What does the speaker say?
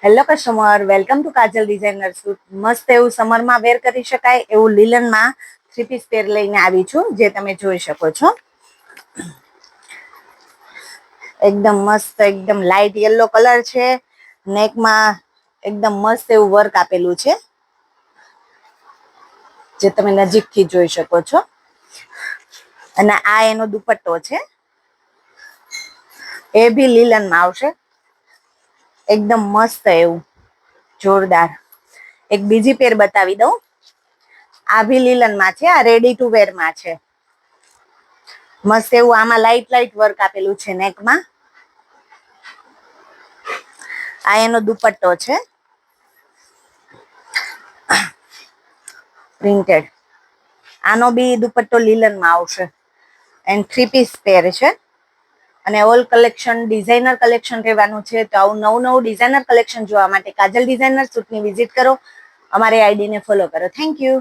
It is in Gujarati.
Hello customer, welcome to Kajal designer suit. મસ્ત એવું સમરમાં વેર કરી શકાય એવું લીલનમાં 3 પીસ પેર લઈને આવી છું, જે તમે જોઈ શકો છો. એકદમ મસ્ત, એકદમ લાઇટ યલો કલર છે. નેકમાં એકદમ મસ્ત એવું વર્ક આપેલું છે, જે તમે નજીકથી જોઈ શકો છો. અને આ એનો દુપટ્ટો છે, એ બી લીલનમાં આવશે. એકદમ મસ્ત એવું જોરદાર. એક બીજી પેર બતાવી દઉં. આ ભી લીલનમાં છે, આ રેડી ટુ વેર માં છે. મસ્ત એવું આમાં લાઇટ લાઇટ વર્ક આપેલું છે નેકમાં. આ એનો દુપટ્ટો છે, પ્રિન્ટેડ. આનો બી દુપટ્ટો લીલનમાં આવશે એન્ડ 3 પીસ પેર છે. અને ઓલ કલેક્શન ડિઝાઇનર કલેક્શન રહેવાનું છે. તો આવું નવું નવું ડિઝાઇનર કલેક્શન જોવા માટે કાજલ ડિઝાઇનર સૂટની વિઝિટ કરો, અમારી આઈડીને ફોલો કરો. Thank you.